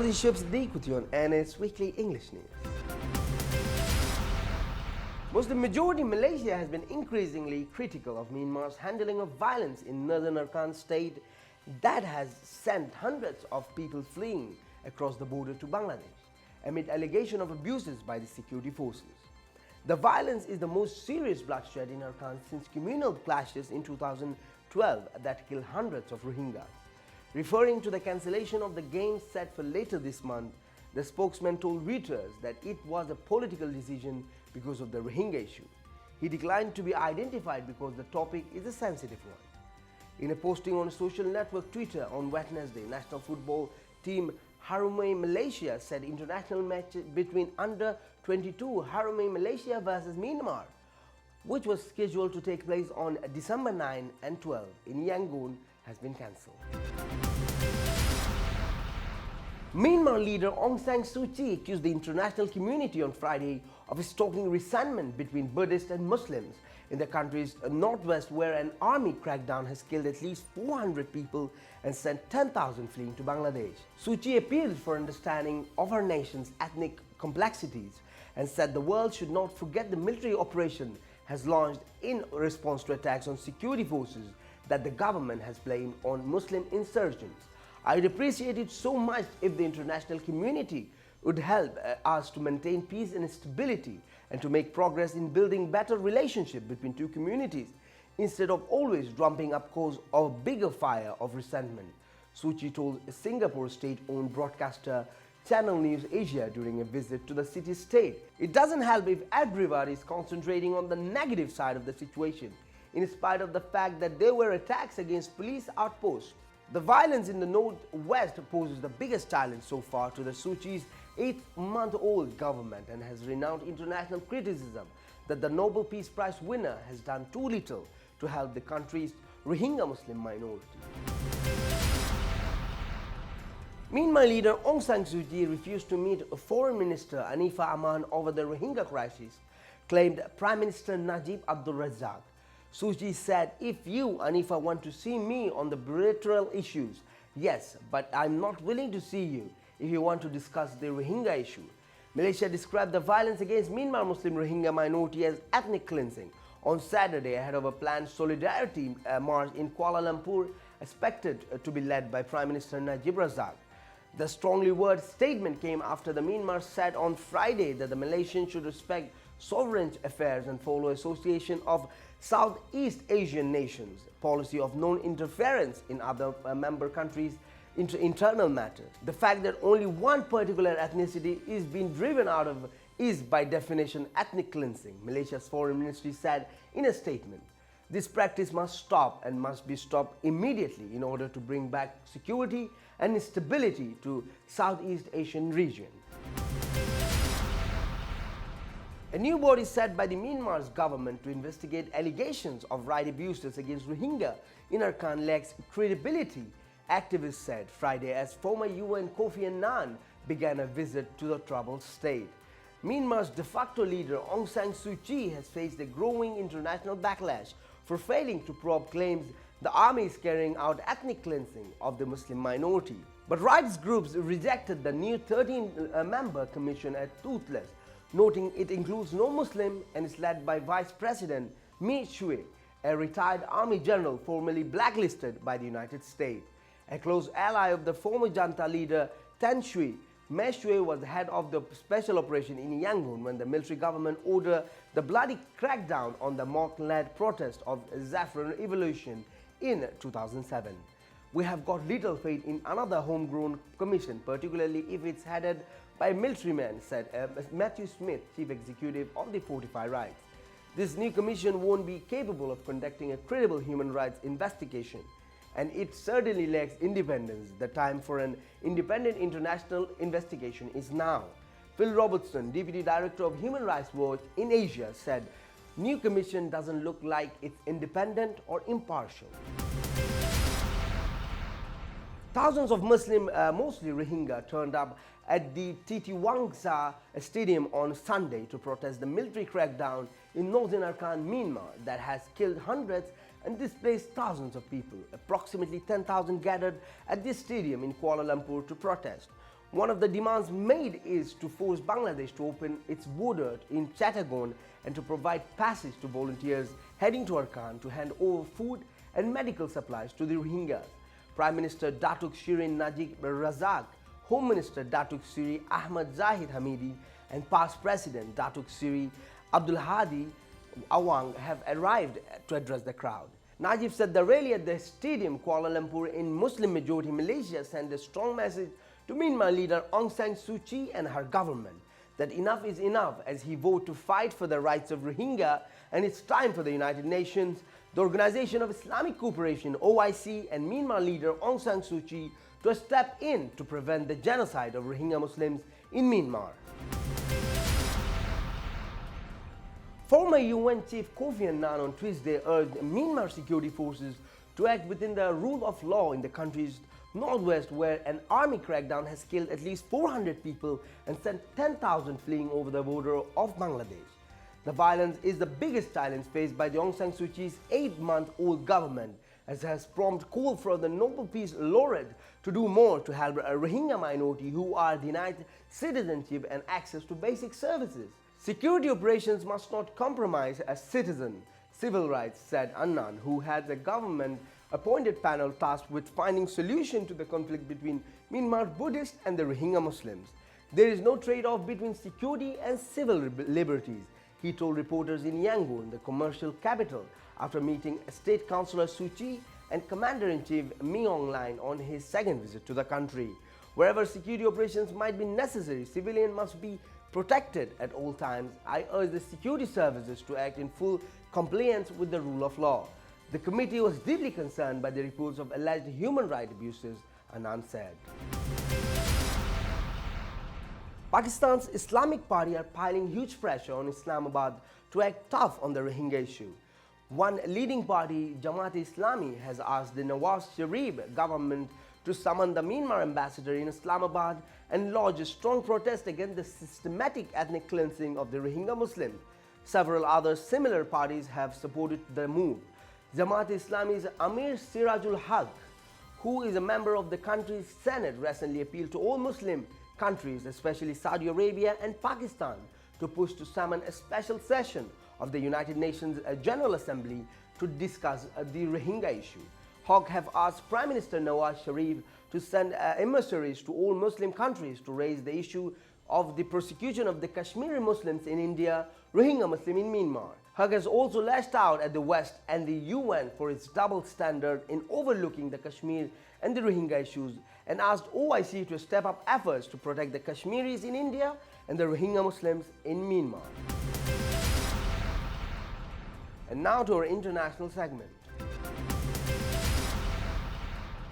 Rosie Ships Dikution and its weekly English news. Muslim majority Malaysia has been increasingly critical of Myanmar's handling of violence in northern Arakan state that has sent hundreds of people fleeing across the border to Bangladesh amid allegation of abuses by the security forces. The violence is the most serious bloodshed in Arakan since communal clashes in 2012 that killed hundreds of Rohingyas. Referring to the cancellation of the games set for later this month, the spokesman told Reuters that it was a political decision because of the Rohingya issue. He declined to be identified because the topic is a sensitive one. In a posting on social network Twitter on Wednesday, national football team Haramai Malaysia said international match between under-22 Haramai Malaysia versus Myanmar, which was scheduled to take place on December 9 and 12 in Yangon, has been cancelled. Myanmar leader Aung San Suu Kyi accused the international community on Friday of stoking resentment between Buddhists and Muslims in the country's northwest, where an army crackdown has killed at least 400 people and sent 10,000 fleeing to Bangladesh. Suu Kyi appealed for understanding of her nation's ethnic complexities and said the world should not forget the military operation has launched in response to attacks on security forces that the government has blamed on Muslim insurgents. I'd appreciate it so much if the international community would help us to maintain peace and stability and to make progress in building better relationship between two communities instead of always drumming up cause of a bigger fire of resentment, Suu Kyi told Singapore state-owned broadcaster Channel News Asia during a visit to the city-state. It doesn't help if everybody is concentrating on the negative side of the situation, in spite of the fact that there were attacks against police outposts. The violence in the northwest poses the biggest challenge so far to the Suu Kyi's 8-month-old government and has renounced international criticism that the Nobel Peace Prize winner has done too little to help the country's Rohingya Muslim minority. Myanmar leader Aung San Suu Kyi refused to meet Foreign Minister Anifa Aman over the Rohingya crisis, claimed Prime Minister Najib Abdul Razak. Suu Kyi said, "If you, Anifa, want to see me on the bilateral issues, yes, but I'm not willing to see you if you want to discuss the Rohingya issue." Malaysia described the violence against Myanmar Muslim Rohingya minority as ethnic cleansing on Saturday ahead of a planned solidarity march in Kuala Lumpur expected to be led by Prime Minister Najib Razak. The strongly worded statement came after the Myanmar said on Friday that the Malaysians should respect sovereign affairs and follow Association of Southeast Asian Nations policy of non-interference in other member countries' internal matters. The fact that only one particular ethnicity is being driven out of is by definition ethnic cleansing, Malaysia's foreign ministry said in a statement. This practice must stop and must be stopped immediately in order to bring back security and stability to Southeast Asian region. A new body set by the Myanmar's government to investigate allegations of right abuses against Rohingya in Arakan lacks credibility, activists said Friday as former UN Kofi Annan began a visit to the troubled state. Myanmar's de facto leader Aung San Suu Kyi has faced a growing international backlash for failing to probe claims the army is carrying out ethnic cleansing of the Muslim minority. But rights groups rejected the new 13-member commission as toothless, noting it includes no Muslim and is led by Vice President Mi Shui, a retired army general formerly blacklisted by the United States. A close ally of the former junta leader Tan Shui, Mi Shui was the head of the special operation in Yangon when the military government ordered the bloody crackdown on the mock-led protest of saffron evolution in 2007. We have got little faith in another homegrown commission, particularly if it's headed by a military man, said Matthew Smith, chief executive of the Fortify Rights. This new commission won't be capable of conducting a credible human rights investigation, and it certainly lacks independence. The time for an independent international investigation is now. Phil Robertson, deputy director of Human Rights Watch in Asia, said, "New commission doesn't look like it's independent or impartial." Thousands of Muslim, mostly Rohingya, turned up at the Titiwangsa Stadium on Sunday to protest the military crackdown in northern Arakan, Myanmar, that has killed hundreds and displaced thousands of people. Approximately 10,000 gathered at this stadium in Kuala Lumpur to protest. One of the demands made is to force Bangladesh to open its border in Chittagong and to provide passage to volunteers heading to Arakan to hand over food and medical supplies to the Rohingyas. Prime Minister Datuk Shirin Najib Razak, Home Minister Datuk Siri Ahmad Zahid Hamidi, and past President Datuk Siri Abdul Hadi Awang have arrived to address the crowd. Najib said the rally at the stadium Kuala Lumpur in Muslim-majority Malaysia sent a strong message to Myanmar leader Aung San Suu Kyi and her government that enough is enough as he vowed to fight for the rights of Rohingya, and it's time for the United Nations, the Organization of Islamic Cooperation OIC, and Myanmar leader Aung San Suu Kyi to step in to prevent the genocide of Rohingya Muslims in Myanmar. Former UN Chief Kofi Annan on Tuesday urged Myanmar security forces to act within the rule of law in the country's northwest, where an army crackdown has killed at least 400 people and sent 10,000 fleeing over the border of Bangladesh. The violence is the biggest challenge faced by the Aung San Suu Kyi's 8-month-old government, as has prompted call for the Nobel Peace Laureate to do more to help a Rohingya minority who are denied citizenship and access to basic services. Security operations must not compromise a citizen, civil rights, said Annan, who had a government-appointed panel tasked with finding solution to the conflict between Myanmar Buddhists and the Rohingya Muslims. There is no trade-off between security and civil liberties, he told reporters in Yangon, the commercial capital, after meeting State Councillor Suu Kyi and Commander-in-Chief Min Aung Hlaing on his second visit to the country. Wherever security operations might be necessary, civilians must be protected at all times. I urge the security services to act in full compliance with the rule of law. The committee was deeply concerned by the reports of alleged human rights abuses, Annan said. Pakistan's Islamic Party are piling huge pressure on Islamabad to act tough on the Rohingya issue. One leading party, Jamaat-e-Islami, has asked the Nawaz Sharif government to summon the Myanmar ambassador in Islamabad and lodge a strong protest against the systematic ethnic cleansing of the Rohingya Muslims. Several other similar parties have supported the move. Jamaat-e-Islami's Amir Sirajul Haq, who is a member of the country's Senate, recently appealed to all Muslim countries, especially Saudi Arabia and Pakistan, to push to summon a special session of the United Nations General Assembly to discuss the Rohingya issue. Haq have asked Prime Minister Nawaz Sharif to send emissaries to all Muslim countries to raise the issue of the persecution of the Kashmiri Muslims in India, Rohingya Muslim in Myanmar. Haq has also lashed out at the West and the UN for its double standard in overlooking the Kashmir and the Rohingya issues, and asked OIC to step up efforts to protect the Kashmiris in India and the Rohingya Muslims in Myanmar. And now to our international segment.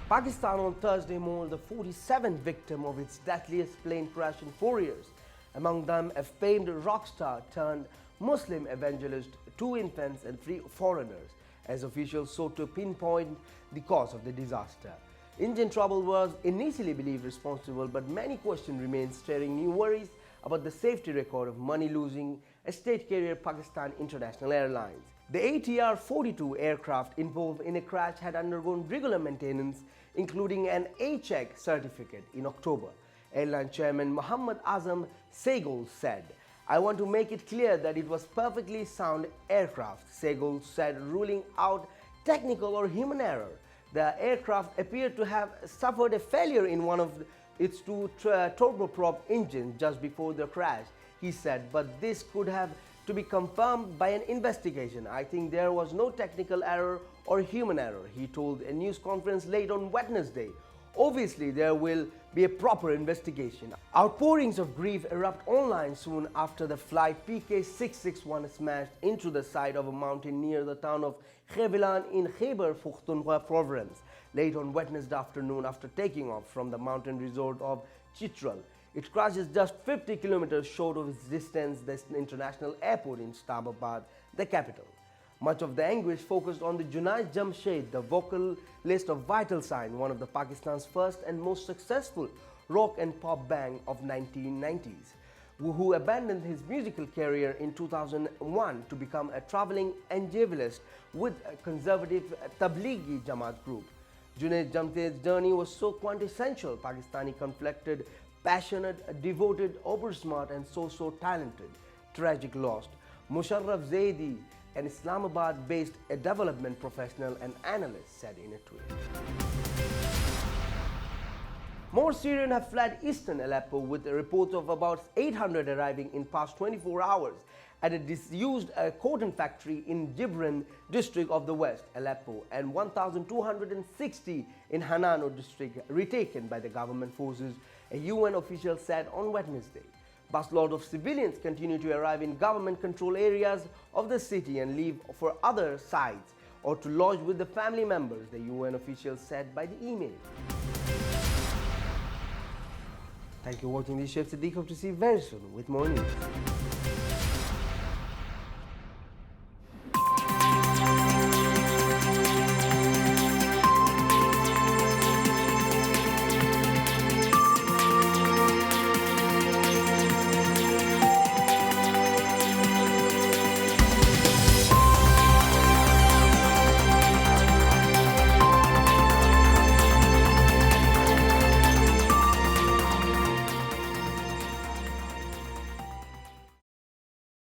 Pakistan on Thursday mourned the 47th victim of its deadliest plane crash in 4 years, among them a famed rock star turned Muslim evangelist, 2 infants and 3 foreigners, as officials sought to pinpoint the cause of the disaster. Engine trouble was initially believed responsible, but many questions remain, stirring new worries about the safety record of money-losing state carrier Pakistan International Airlines. The ATR-42 aircraft involved in a crash had undergone regular maintenance, including an A-check certificate in October. Airline chairman Muhammad Azam Sehgal said, "I want to make it clear that it was perfectly sound aircraft," Sehgal said, ruling out technical or human error. The aircraft appeared to have suffered a failure in one of its 2 turboprop engines just before the crash, he said, but this could have to be confirmed by an investigation. "I think there was no technical error or human error," he told a news conference late on Wednesday. "Obviously, there will be a proper investigation." Outpourings of grief erupt online soon after the flight PK661 smashed into the side of a mountain near the town of Khevilan in Khyber Pakhtunkhwa province late on Wednesday afternoon after taking off from the mountain resort of Chitral. It crashes just 50 kilometers short of its distance, the international airport in Islamabad, the capital. Much of the anguish focused on the Junaid Jamshed, the vocalist of Vital Sign, one of the Pakistan's first and most successful rock and pop band of 1990s, who abandoned his musical career in 2001 to become a traveling evangelist with a conservative Tablighi Jamaat group. Junaid Jamshed's journey was so quintessential. Pakistani conflicted passionate, devoted, over-smart and so talented. Tragic loss. Musharraf Zaidi, an Islamabad-based development professional and analyst, said in a tweet. More Syrians have fled eastern Aleppo, with reports of about 800 arriving in past 24 hours at a disused cotton factory in Jibrin district of the west Aleppo and 1,260 in Hanano district retaken by the government forces, a UN official said on Wednesday. Busloads of civilians continue to arrive in government-controlled areas of the city and leave for other sites or to lodge with the family members, the UN official said by the email. Thank you for watching this. Chef Siddiq. Hope to see you very soon with more news.